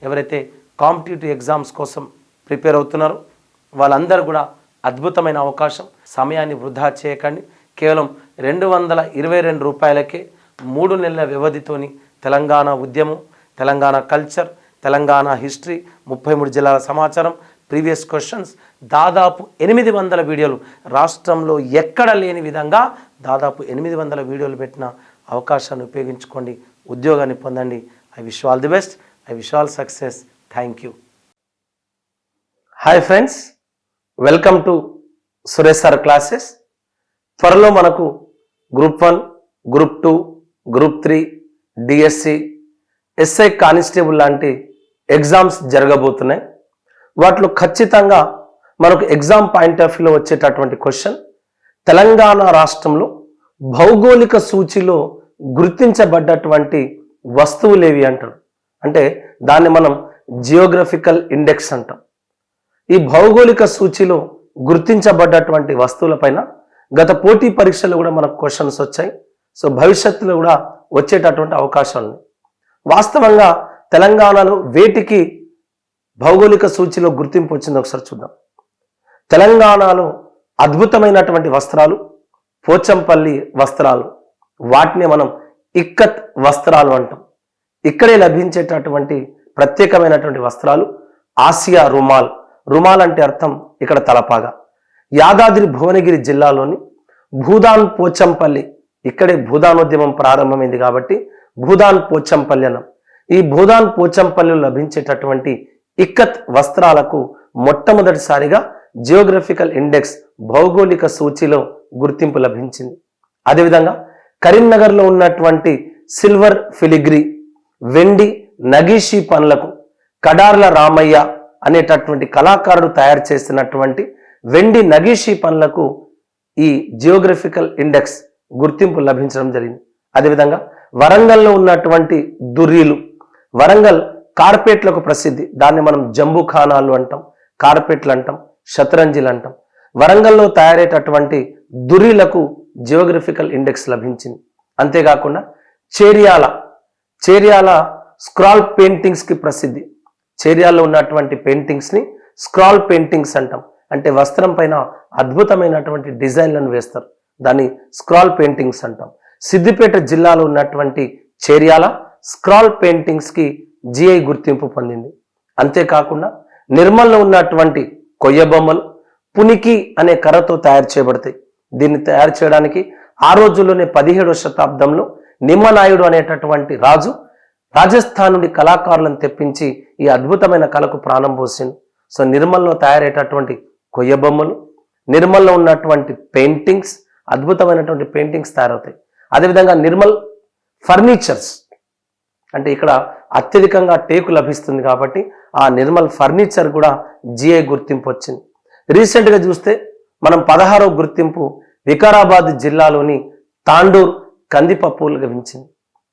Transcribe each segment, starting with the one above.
ఎవరైతే competitive exams కోసం prepare అవుతున్నారో వాళ్ళందరూ కూడా అద్భుతమైన అవకాశం. సమయాన్ని వృధా చేయకండి. కేవలం ₹222కే 3 నెలల వ్యవధితోని తెలంగాణ ఉద్యమం, తెలంగాణ కల్చర్, తెలంగాణ హిస్టరీ, 33 జిల్లాల సమాచారం, ప్రీవియస్ క్వశ్చన్స్, దాదాపు 800 వీడియోలు, రాష్ట్రంలో ఎక్కడ లేని విధంగా దాదాపు 800 వీడియోలు పెట్టిన అవకాశాన్ని ఉపయోగించుకోండి. ఉద్యోగాన్ని పొందండి. I wish all the best. I wish all success. Thank you. Hi friends, welcome to Suresh sir classes. త్వరలో మనకు group 1, group 2, group 3, DSC, SI constable లాంటి ఎగ్జామ్స్ జరగబోతున్నాయి. వాటిలో ఖచ్చితంగా మనకు ఎగ్జామ్ పాయింట్ ఆఫ్ వ్యూలో వచ్చేటటువంటి క్వశ్చన్, తెలంగాణ రాష్ట్రంలో భౌగోళిక సూచిలో గుర్తించబడ్డటువంటి వస్తువులు ఏవి అంటారు. అంటే దాన్ని మనం జియోగ్రఫికల్ ఇండెక్స్ అంటాం. ఈ భౌగోళిక సూచిలో గుర్తించబడ్డటువంటి వస్తువులపైన గత పోటీ పరీక్షలు కూడా మనకు క్వశ్చన్స్ వచ్చాయి. సో భవిష్యత్తులో కూడా వచ్చేటటువంటి అవకాశం ఉంది. వాస్తవంగా తెలంగాణలో వేటికి భౌగోళిక సూచిలో గుర్తింపు వచ్చిందో ఒకసారి చూద్దాం. తెలంగాణలో అద్భుతమైనటువంటి వస్త్రాలు పోచంపల్లి వస్త్రాలు, వాటిని మనం ఇక్కత్ వస్త్రాలు అంటాం. ఇక్కడే లభించేటటువంటి ప్రత్యేకమైనటువంటి వస్త్రాలు ఆసియా రుమాల్. రుమాల్ అంటే అర్థం ఇక్కడ తలపాగా. యాదాద్రి భువనగిరి జిల్లాలోని భూదాన్ పోచంపల్లి, ఇక్కడే భూదానోద్యమం ప్రారంభమైంది కాబట్టి భూదాన్ పోచంపల్లి అన్నాం. ఈ భూదాన్ పోచంపల్లిలో లభించేటటువంటి ఇక్కత్ వస్త్రాలకు మొట్టమొదటిసారిగా జియోగ్రఫికల్ ఇండెక్స్ భౌగోళిక సూచిలో గుర్తింపు లభించింది. అదేవిధంగా కరీంనగర్లో ఉన్నటువంటి సిల్వర్ ఫిలిగ్రీ, వెండి నగీషీ పనులకు కడార్ల రామయ్య అనేటటువంటి కళాకారుడు తయారు చేసినటువంటి వెండి నగీషీ పనులకు ఈ జియోగ్రఫికల్ ఇండెక్స్ గుర్తింపు లభించడం జరిగింది. అదేవిధంగా వరంగల్లో ఉన్నటువంటి దుర్రీలు, వరంగల్ కార్పెట్లకు ప్రసిద్ధి. దాన్ని మనం జంబుఖానాలు అంటాం, కార్పెట్లు అంటాం, షతరంజీలు అంటాం. వరంగల్లో తయారయ్యేటటువంటి దుర్రీలకు జియోగ్రఫికల్ ఇండెక్స్ లభించింది. అంతేకాకుండా చేర్యాల స్క్రాల్ పెయింటింగ్స్కి ప్రసిద్ధి. చేర్యాల్లో ఉన్నటువంటి పెయింటింగ్స్ని స్క్రాల్ పెయింటింగ్స్ అంటాం. అంటే వస్త్రం పైన అద్భుతమైనటువంటి డిజైన్లను వేస్తారు, దాన్ని స్క్రాల్ పెయింటింగ్స్ అంటాం. సిద్దిపేట జిల్లాలో ఉన్నటువంటి చేర్యాల స్క్రాల్ పెయింటింగ్స్కి జిఐ గుర్తింపు పొందింది. అంతేకాకుండా నిర్మల్లో ఉన్నటువంటి కొయ్య బొమ్మలు పునికి అనే కర్రతో తయారు చేయబడతాయి. దీన్ని తయారు చేయడానికి ఆ రోజుల్లోనే 17వ శతాబ్దంలో నిమ్మనాయుడు అనేటటువంటి రాజు రాజస్థాన్ నుండి కళాకారులను తెప్పించి ఈ అద్భుతమైన కళకు ప్రాణం పోసింది. సో నిర్మల్లో తయారయ్యేటటువంటి కొయ్య బొమ్మలు, నిర్మల్లో ఉన్నటువంటి పెయింటింగ్స్, అద్భుతమైనటువంటి పెయింటింగ్స్ తయారవుతాయి. అదేవిధంగా నిర్మల్ ఫర్నిచర్స్, అంటే ఇక్కడ అత్యధికంగా టేకు లభిస్తుంది కాబట్టి ఆ నిర్మల్ ఫర్నిచర్ కూడా జిఐ గుర్తింపు వచ్చింది. రీసెంట్గా చూస్తే మనం 16వ గుర్తింపు వికారాబాద్ జిల్లాలోని తాండూర్ కందిపప్పు లభించింది.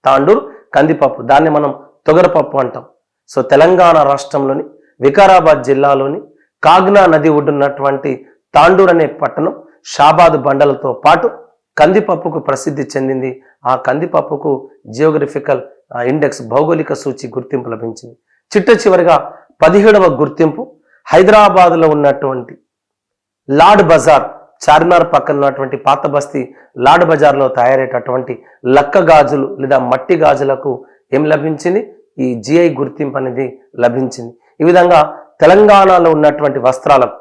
తాండూర్ కందిపప్పు, దాన్ని మనం తొగరపప్పు అంటాం. సో తెలంగాణ రాష్ట్రంలోని వికారాబాద్ జిల్లాలోని కాగ్నా నది ఒడ్డున్నటువంటి తాండూర్ అనే పట్టణం షాబాద్ బండలతో పాటు కందిపప్పుకు ప్రసిద్ధి చెందింది. ఆ కందిపప్పుకు జియోగ్రఫికల్ ఇండెక్స్ భౌగోళిక సూచి గుర్తింపు లభించింది. చివరిగా 17వ గుర్తింపు హైదరాబాద్లో ఉన్నటువంటి లాడ్ బజార్, చార్మినార్ పక్కన ఉన్నటువంటి పాత బస్తీ లాడ్ బజార్లో తయారయ్యేటటువంటి లక్క గాజులు లేదా మట్టి గాజులకు ఏం లభించింది? ఈ జిఐ గుర్తింపు అనేది లభించింది. ఈ విధంగా తెలంగాణలో ఉన్నటువంటి వస్త్రాలకు,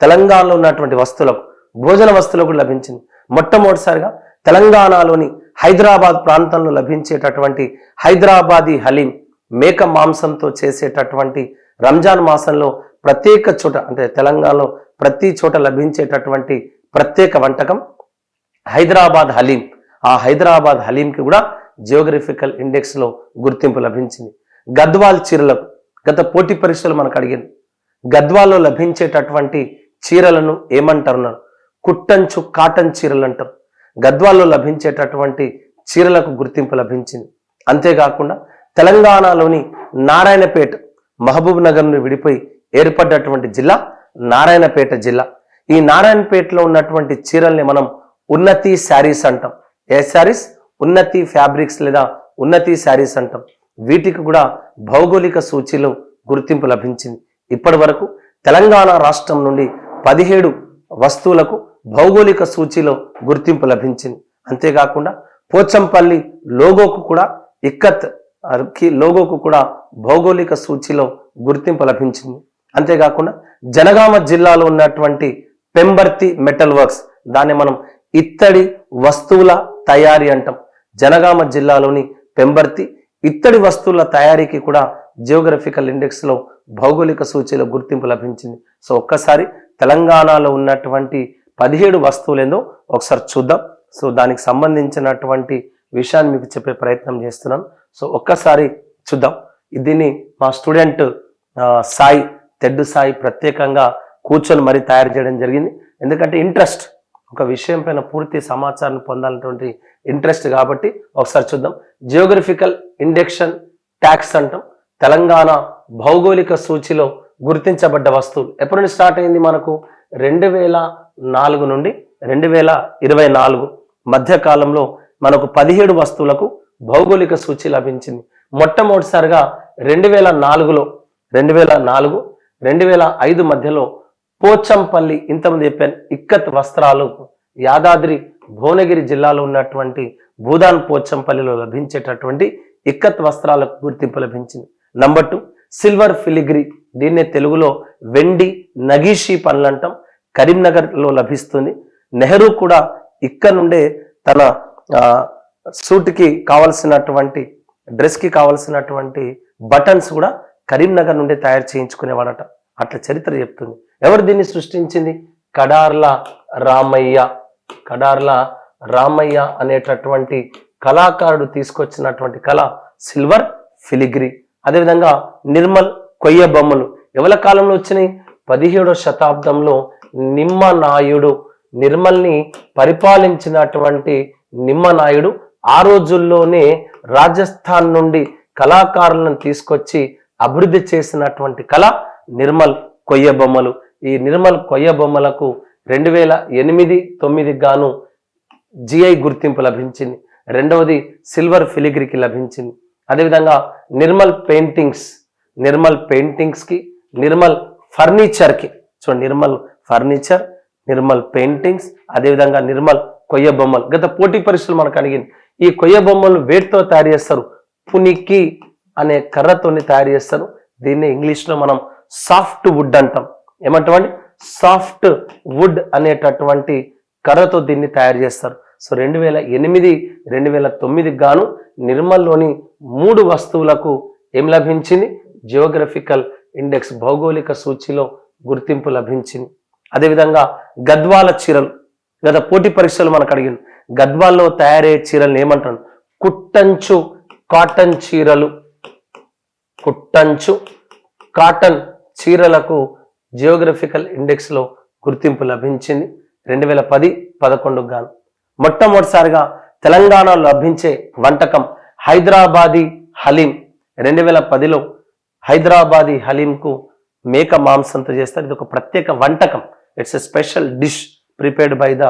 తెలంగాణలో ఉన్నటువంటి వస్తువులకు, భోజన వస్తువులకు లభించింది. మొట్టమొదటిసారిగా తెలంగాణలోని హైదరాబాద్ ప్రాంతంలో లభించేటటువంటి హైదరాబాదీ హలీం, మేక మాంసంతో చేసేటటువంటి రంజాన్ మాసంలో ప్రత్యేక చోట, అంటే తెలంగాణలో ప్రతి చోట లభించేటటువంటి ప్రత్యేక వంటకం హైదరాబాద్ హలీం. ఆ హైదరాబాద్ హలీంకి కూడా జియోగ్రఫికల్ ఇండెక్స్లో గుర్తింపు లభించింది. గద్వాల్ చీరలకు గత పోటీ పరీక్షలు మనకు అడిగింది. గద్వాల్లో లభించేటటువంటి చీరలను ఏమంటారు? కుట్టంచు కాటన్ చీరలు అంటారు. గద్వాల్లో లభించేటటువంటి చీరలకు గుర్తింపు లభించింది. అంతేకాకుండా తెలంగాణలోని నారాయణపేట, మహబూబ్ నగర్ నుండి విడిపోయి ఏర్పడ్డటువంటి జిల్లా నారాయణపేట జిల్లా. ఈ నారాయణపేటలో ఉన్నటువంటి చీరల్ని మనం ఉన్నతి శారీస్ అంటాం. ఏ శారీస్? ఉన్నతి ఫ్యాబ్రిక్స్ లేదా ఉన్నతి శారీస్ అంటాం. వీటికి కూడా భౌగోళిక సూచీలో గుర్తింపు లభించింది. ఇప్పటి వరకు తెలంగాణ రాష్ట్రం నుండి 17 వస్తువులకు భౌగోళిక సూచీలో గుర్తింపు లభించింది. అంతేకాకుండా పోచంపల్లి లోగోకు కూడా ఇక్కత్ లోగోకు కూడా భౌగోళిక సూచీలో గుర్తింపు లభించింది. అంతేకాకుండా జనగామ జిల్లాలో ఉన్నటువంటి పెంబర్తి మెటల్ వర్క్స్, దాన్ని మనం ఇత్తడి వస్తువుల తయారీ అంటాం. జనగామ జిల్లాలోని పెంబర్తి ఇత్తడి వస్తువుల తయారీకి కూడా జియోగ్రఫికల్ ఇండెక్స్ లో భౌగోళిక సూచీలో గుర్తింపు లభించింది. సో ఒక్కసారి తెలంగాణలో ఉన్నటువంటి 17 వస్తువులు ఏందో ఒకసారి చూద్దాం. సో దానికి సంబంధించినటువంటి విషయాన్ని మీకు చెప్పే ప్రయత్నం చేస్తున్నాను. సో ఒక్కసారి చూద్దాం. దీన్ని మా స్టూడెంట్ సాయి, తెడ్డు సాయి ప్రత్యేకంగా కూర్చొని మరీ తయారు చేయడం జరిగింది. ఎందుకంటే ఇంట్రెస్ట్, ఒక విషయం పైన పూర్తి సమాచారాన్ని పొందాలన్నటువంటి ఇంట్రెస్ట్ కాబట్టి ఒకసారి చూద్దాం. జియోగ్రఫికల్ ఇండెక్షన్ ట్యాక్స్ అంటాం. తెలంగాణ భౌగోళిక సూచిలో గుర్తించబడ్డ వస్తువులు ఎప్పటి నుండి స్టార్ట్ అయింది? మనకు 2004 నుండి 2024 మధ్య కాలంలో మనకు 17 వస్తువులకు భౌగోళిక సూచి లభించింది. మొట్టమొదటిసారిగా 2004లో 2005 మధ్యలో పోచంపల్లి, ఇంతమంది చెప్పాను, ఇక్కత్ వస్త్రాలు యాదాద్రి భువనగిరి జిల్లాలో ఉన్నటువంటి భూదాన్ పోచంపల్లిలో లభించేటటువంటి ఇక్కత్ వస్త్రాలకు గుర్తింపు లభించింది. నంబర్ 2 సిల్వర్ ఫిలిగ్రీ, దీన్నే తెలుగులో వెండి నగీషి పనులు అంటాం. కరీంనగర్లో లభిస్తుంది. నెహ్రూ కూడా ఇక్కడ నుండే తన సూట్కి కావలసినటువంటి, డ్రెస్కి కావలసినటువంటి బటన్స్ కూడా కరీంనగర్ నుండే తయారు చేయించుకునేవాడట. అట్లా చరిత్ర చెప్తుంది. ఎవరు దీన్ని సృష్టించింది? కడార్ల రామయ్య అనేటటువంటి కళాకారుడు తీసుకొచ్చినటువంటి కళ సిల్వర్ ఫిలిగ్రీ. అదేవిధంగా నిర్మల్ కొయ్య బొమ్మలు ఎవరి కాలంలో వచ్చినాయి? 17వ శతాబ్దంలో నిమ్మనాయుడు, నిర్మల్ని పరిపాలించినటువంటి నిమ్మనాయుడు ఆ రోజుల్లోనే రాజస్థాన్ నుండి కళాకారులను తీసుకొచ్చి అభివృద్ధి చేసినటువంటి కళ నిర్మల్ కొయ్య బొమ్మలు. ఈ నిర్మల్ కొయ్య బొమ్మలకు 2008-9 గాను జిఐ గుర్తింపు లభించింది. రెండవది సిల్వర్ ఫిలిగ్రీకి లభించింది. అదేవిధంగా నిర్మల్ పెయింటింగ్స్కి, నిర్మల్ ఫర్నిచర్కి, చూడండి, నిర్మల్ ఫర్నిచర్, నిర్మల్ పెయింటింగ్స్, అదేవిధంగా నిర్మల్ కొయ్య బొమ్మలు. గత పోటీ పరీక్షలు మనకు అడిగింది. ఈ కొయ్య బొమ్మలు వేటితో తయారు చేస్తారు? పునికి అనే కర్రతోని తయారు చేస్తారు. దీన్ని ఇంగ్లీష్లో మనం సాఫ్ట్ వుడ్ అంటాం. ఏమంటామండి? సాఫ్ట్ వుడ్ అనేటటువంటి కర్రతో దీన్ని తయారు చేస్తారు. సో 2008-2009 గాను నిర్మల్లోని 3 వస్తువులకు ఏం లభించింది? జియోగ్రఫికల్ ఇండెక్స్ భౌగోళిక సూచిలో గుర్తింపు లభించింది. అదేవిధంగా గద్వాల చీరలు, గత పోటీ పరీక్షలు మనకు అడిగింది. గద్వాల్లో తయారయ్యే చీరలను ఏమంటారు? కుట్టంచు కాటన్ చీరలు. కుట్టంచు కాటన్ చీరలకు జియోగ్రఫికల్ ఇండెక్స్లో గుర్తింపు లభించింది 2010-11 గాను. మొట్టమొదటిసారిగా తెలంగాణలో లభించే వంటకం హైదరాబాదీ హలీం. 2010లో హైదరాబాదీ హలీంకు మేక మాంసంతో చేస్తారు. ఇది ఒక ప్రత్యేక వంటకం. It's a special dish prepared by the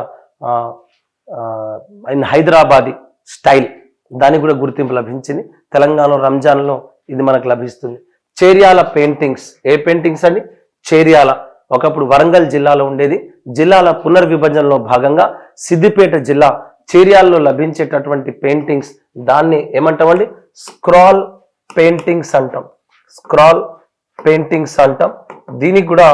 in Hyderabadi style. దానికి కూడా గుర్తింపు లభించింది. తెలంగాణ రంజాన్లో ఇది మనకు లభిస్తుంది. చేర్యాల పెయింటింగ్స్. ఏ పెయింటింగ్స్ అండి? చేర్యాల ఒకప్పుడు వరంగల్ జిల్లాలో ఉండేది. జిల్లాల పునర్విభజనలో భాగంగా సిద్దిపేట జిల్లా చేర్యాలలో లభించేటటువంటి పెయింటింగ్స్, దాన్ని ఏమంటామండి? స్క్రాల్ పెయింటింగ్స్ అంటాం. స్క్రాల్ పెయింటింగ్స్ అంటాం. దీనికి కూడా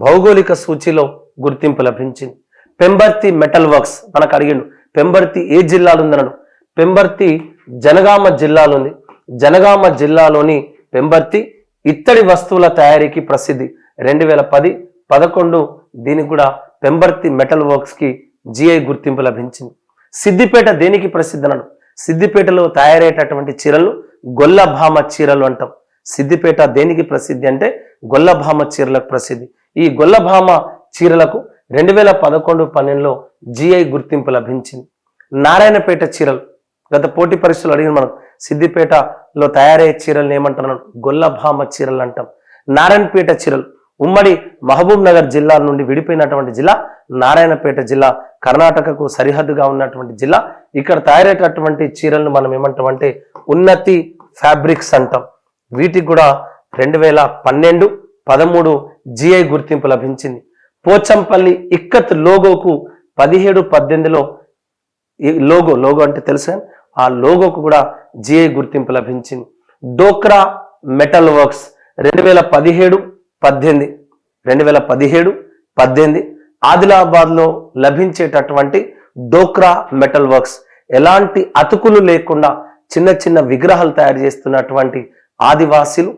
భౌగోళిక సూచిలో గుర్తింపు లభించింది. పెంబర్తి మెటల్ వర్క్స్ మనకు అడిగిండు. పెంబర్తి ఏ జిల్లాలో ఉందన్నాడు? పెంబర్తి జనగామ జిల్లాలో ఉంది. జనగామ జిల్లాలోని పెంబర్తి ఇత్తడి వస్తువుల తయారీకి ప్రసిద్ధి. 2010-11 దీనికి కూడా పెంబర్తి మెటల్ వర్క్స్ కి జిఐ గుర్తింపు లభించింది. సిద్దిపేట దేనికి ప్రసిద్ధి అన్నాడు? సిద్దిపేటలో తయారయ్యేటటువంటి చీరలు గొల్లభామ చీరలు అంటాం. సిద్దిపేట దేనికి ప్రసిద్ధి అంటే గొల్లభామ చీరలకు ప్రసిద్ధి. ఈ గొల్లభామ చీరలకు 2011-12లో జిఐ గుర్తింపు లభించింది. నారాయణపేట చీరలు గత పోటీ పరీక్షలు అడిగిన మనం. సిద్దిపేటలో తయారయ్యే చీరలను ఏమంటున్నాం? గొల్లభామ చీరలు అంటాం. నారాయణపేట చీరలు ఉమ్మడి మహబూబ్ నగర్ జిల్లా నుండి విడిపోయినటువంటి జిల్లా నారాయణపేట జిల్లా. కర్ణాటకకు సరిహద్దుగా ఉన్నటువంటి జిల్లా. ఇక్కడ తయారయ్యేటటువంటి చీరలను మనం ఏమంటామంటే ఉన్నతి ఫ్యాబ్రిక్స్ అంటాం. వీటికి కూడా 2012-13 జిఐ గుర్తింపు లభించింది. పోచంపల్లి ఇక్కత్ లోగోకు 17-18లో లోగో అంటే తెలుసా, ఆ లోగోకు కూడా జిఐ గుర్తింపు లభించింది. డోక్రా మెటల్ వర్క్స్ 2017-18 ఆదిలాబాద్లో లభించేటటువంటి డోక్రా మెటల్ వర్క్స్ ఎలాంటి అతుకులు లేకుండా చిన్న చిన్న విగ్రహాలు తయారు చేస్తున్నటువంటి ఆదివాసీలు.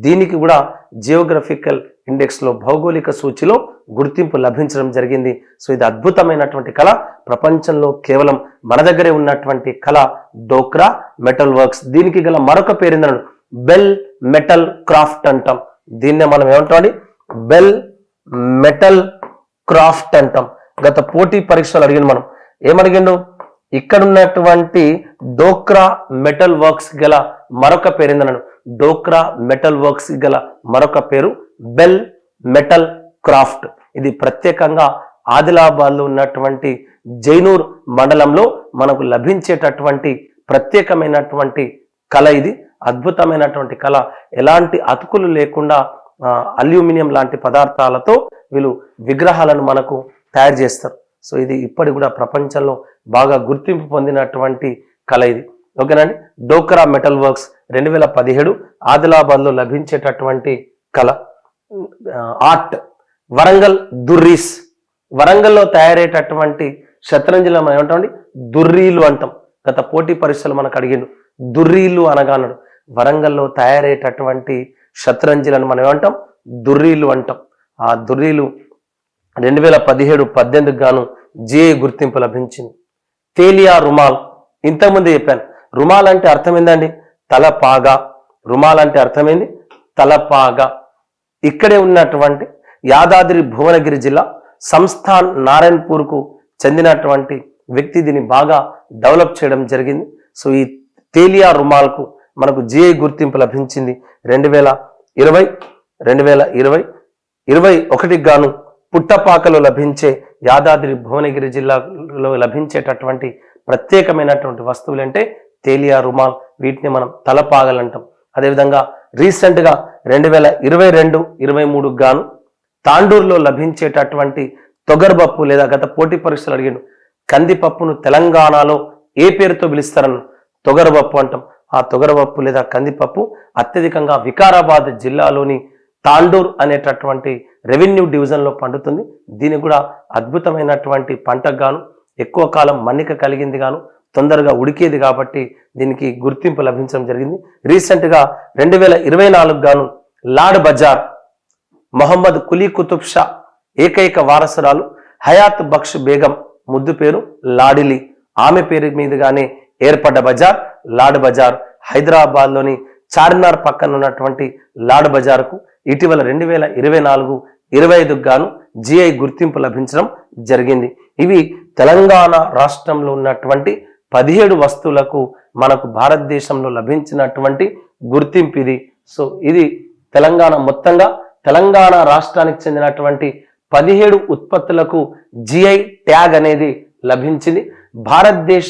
దీనికి కూడా జియోగ్రఫికల్ ఇండెక్స్లో భౌగోళిక సూచిలో గుర్తింపు లభించడం జరిగింది. సో ఇది అద్భుతమైనటువంటి కళ, ప్రపంచంలో కేవలం మన దగ్గరే ఉన్నటువంటి కళ డోక్రా మెటల్ వర్క్స్. దీనికి గల మరొక పేరు బెల్ మెటల్ క్రాఫ్ట్ అంటాం. దీన్నే మనం ఏమంటాం, బెల్ మెటల్ క్రాఫ్ట్ అంటాం. గత పోటీ పరీక్షలు అడిగిన మనం ఏమడిగిండు, ఇక్కడ ఉన్నటువంటి డోక్రా మెటల్ వర్క్స్ గల మరొక పేరు ఏందన్నాడు, డోక్రా మెటల్ వర్క్స్ గల మరొక పేరు బెల్ మెటల్ క్రాఫ్ట్. ఇది ప్రత్యేకంగా ఆదిలాబాద్లో ఉన్నటువంటి జైనూర్ మండలంలో మనకు లభించేటటువంటి ప్రత్యేకమైనటువంటి కళ. ఇది అద్భుతమైనటువంటి కళ. ఎలాంటి అతుకులు లేకుండా అల్యూమినియం లాంటి పదార్థాలతో వీళ్ళు విగ్రహాలను మనకు తయారు చేస్తారు. సో ఇది ఇప్పటికి కూడా ప్రపంచంలో బాగా గుర్తింపు పొందినటువంటి కళ ఇది. ఓకేనండి. డోక్రా మెటల్ వర్క్స్ 2017 ఆదిలాబాద్లో లభించేటటువంటి కళ. ఆర్ట్ వరంగల్ దుర్రీస్. వరంగల్లో తయారయ్యేటటువంటి శతరంజిలో మనం ఏమంటామండి, దుర్రీలు అంటాం. గత పోటీ పరీక్షలు మనకు అడిగిండు దుర్రీలు అనగానడు. వరంగల్లో తయారయ్యేటటువంటి శతరంజిలను మనం ఏమంటాం, దుర్రీలు అంటాం. ఆ దుర్రీలు 2017-18 గాను జిఐ గుర్తింపు లభించింది. తేలియా రుమాల్, ఇంతకుముందు చెప్పాను. రుమాల్ అంటే అర్థం ఏందండి, తలపాగా. రుమాల్ అంటే అర్థమైంది తలపాగా. ఇక్కడే ఉన్నటువంటి యాదాద్రి భువనగిరి జిల్లా సంస్థాన్ నారాయణపూర్కు చెందినటువంటి వ్యక్తి దీన్ని బాగా డెవలప్ చేయడం జరిగింది. సో ఈ తేలియా రుమాల్కు మనకు జిఐ గుర్తింపు లభించింది 2020-2021 గాను. పుట్టపాకలో లభించే యాదాద్రి భువనగిరి జిల్లాలో లభించేటటువంటి ప్రత్యేకమైనటువంటి వస్తువులు అంటే తేలియా రుమాల్. వీటిని మనం తలపాగలు అంటాం. అదేవిధంగా రీసెంట్గా 2022-23 గాను తాండూరులో లభించేటటువంటి తొగర్బప్పు లేదా గత పోటీ పరీక్షలు అడిగాడు కందిపప్పును తెలంగాణలో ఏ పేరుతో పిలుస్తారని తొగర్బప్పు అంటాం. ఆ తొగరపప్పు లేదా కందిపప్పు అత్యధికంగా వికారాబాద్ జిల్లాలోని తాండూర్ అనేటటువంటి రెవెన్యూ డివిజన్లో పండుతుంది. దీనికి కూడా అద్భుతమైనటువంటి పంటకు గాను, ఎక్కువ కాలం మన్నిక కలిగింది గాను, తొందరగా ఉడికేది కాబట్టి దీనికి గుర్తింపు లభించడం జరిగింది. రీసెంట్గా 2024 గాను లాడ్ బజార్ మొహమ్మద్ కులీ కుతుబ్ షా ఏకైక వారసురాలు హయాత్ బక్ష్ బేగం, ముద్దు పేరు లాడిలి, ఆమె పేరు మీదుగానే ఏర్పడ్డ బజార్ లాడ్ బజార్. హైదరాబాద్లోని చార్మినార్ పక్కన ఉన్నటువంటి లాడ్ బజార్కు ఇటీవల 2024-25 గాను జిఐ గుర్తింపు లభించడం జరిగింది. ఇవి తెలంగాణ రాష్ట్రంలో ఉన్నటువంటి 17 వస్తువులకు మనకు భారతదేశంలో లభించినటువంటి గుర్తింపు ఇది. సో ఇది తెలంగాణ మొత్తంగా తెలంగాణ రాష్ట్రానికి చెందినటువంటి 17 ఉత్పత్తులకు జిఐ ట్యాగ్ అనేది లభించింది. భారతదేశ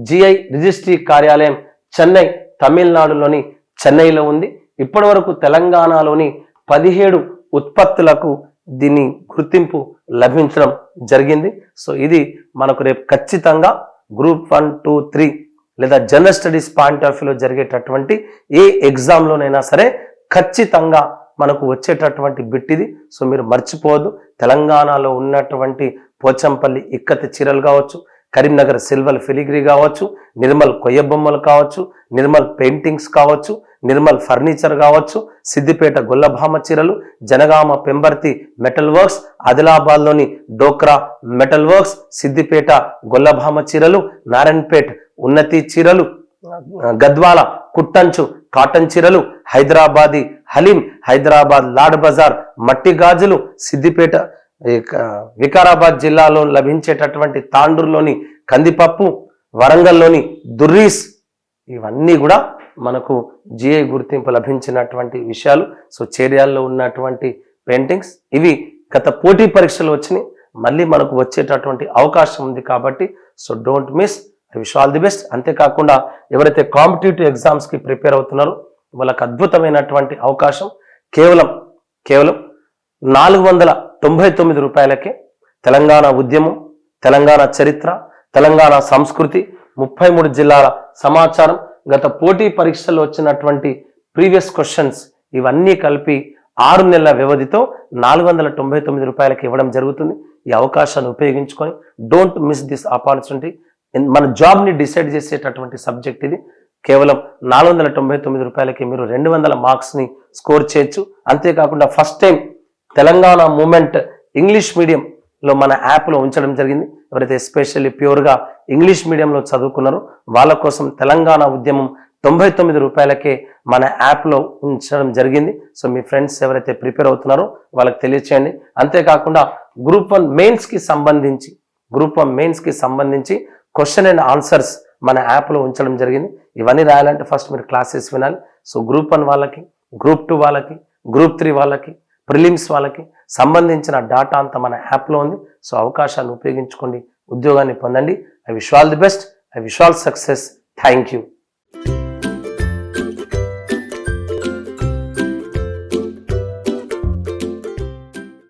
జిఐ రిజిస్ట్రీ కార్యాలయం చెన్నై, తమిళనాడులోని చెన్నైలో ఉంది. ఇప్పటి వరకు తెలంగాణలోని 17 ఉత్పత్తులకు దీని గుర్తింపు లభించడం జరిగింది. సో ఇది మనకు రేపు ఖచ్చితంగా గ్రూప్ 1, 2, 3 లేదా జనరల్ స్టడీస్ పాయింట్ ఆఫ్ వ్యూలో జరిగేటటువంటి ఏ ఎగ్జామ్లోనైనా సరే ఖచ్చితంగా మనకు వచ్చేటటువంటి బిట్ ఇది. సో మీరు మర్చిపోవద్దు. తెలంగాణలో ఉన్నటువంటి పోచంపల్లి ఇక్కత్ చీరలు కావచ్చు, కరీంనగర్ సిల్వర్ ఫిలిగ్రీ కావచ్చు, నిర్మల్ కొయ్య బొమ్మలు కావచ్చు, నిర్మల్ పెయింటింగ్స్ కావచ్చు, నిర్మల్ ఫర్నిచర్ కావచ్చు, సిద్దిపేట గొల్లభామ చీరలు, జనగామ పెంబర్తి మెటల్ వర్క్స్, ఆదిలాబాద్లోని డోక్రా మెటల్ వర్క్స్, సిద్దిపేట గొల్లభామ చీరలు, నారాయణపేట్ ఉన్నతి చీరలు, గద్వాల కుట్టంచు కాటన్ చీరలు, హైదరాబాదీ హలీం, హైదరాబాద్ లాడ్ బజార్ మట్టి గాజులు, సిద్దిపేట వికారాబాద్ జిల్లాలో లభించేటటువంటి తాండూరులోని కందిపప్పు, వరంగల్లోని దుర్రీస్, ఇవన్నీ కూడా మనకు జిఐ గుర్తింపు లభించినటువంటి విషయాలు. సో చేర్యాల్లో ఉన్నటువంటి పెయింటింగ్స్ ఇవి గత పోటీ పరీక్షలు వచ్చినాయి, మళ్ళీ మనకు వచ్చేటటువంటి అవకాశం ఉంది కాబట్టి so don't miss. I wish all the best. అంతేకాకుండా ఎవరైతే కాంపిటేటివ్ ఎగ్జామ్స్కి ప్రిపేర్ అవుతున్నారో వాళ్ళకి అద్భుతమైనటువంటి అవకాశం. కేవలం 499 రూపాయలకే తెలంగాణ ఉద్యమం, తెలంగాణ చరిత్ర, తెలంగాణ సంస్కృతి, 33 జిల్లాల సమాచారం, గత పోటీ పరీక్షల్లో వచ్చినటువంటి ప్రీవియస్ క్వశ్చన్స్ ఇవన్నీ కలిపి 6 నెలల వ్యవధితో 499 రూపాయలకి ఇవ్వడం జరుగుతుంది. ఈ అవకాశాన్ని ఉపయోగించుకొని డోంట్ మిస్ దిస్ ఆపర్చునిటీ. మన జాబ్ని డిసైడ్ చేసేటటువంటి సబ్జెక్ట్ ఇది. కేవలం 499 రూపాయలకి మీరు 200 మార్క్స్ని స్కోర్ చేయొచ్చు. అంతేకాకుండా first time Telangana movement English మీడియంలో మన యాప్లో ఉంచడం జరిగింది. ఎవరైతే ఎస్పెషల్లీ ప్యూర్గా ఇంగ్లీష్ మీడియంలో చదువుకున్నారో వాళ్ళ కోసం తెలంగాణ ఉద్యమం 99 రూపాయలకే మన యాప్లో ఉంచడం జరిగింది. సో మీ ఫ్రెండ్స్ ఎవరైతే ప్రిపేర్ అవుతున్నారో వాళ్ళకి తెలియచేయండి. అంతేకాకుండా గ్రూప్ 1 మెయిన్స్కి సంబంధించి క్వశ్చన్ అండ్ ఆన్సర్స్ మన యాప్లో ఉంచడం జరిగింది. ఇవన్నీ రాయాలంటే ఫస్ట్ మీరు క్లాసెస్ వినాలి. సో గ్రూప్ 1 వాళ్ళకి, గ్రూప్ 2 వాళ్ళకి, గ్రూప్ 3 వాళ్ళకి, ప్రిలిమ్స్ వాళ్ళకి సంబంధించిన డాటా అంతా మన యాప్లో ఉంది. సో అవకాశాన్ని ఉపయోగించుకోండి, ఉద్యోగాన్ని పొందండి. I wish all the best. I wish all success. Thank you.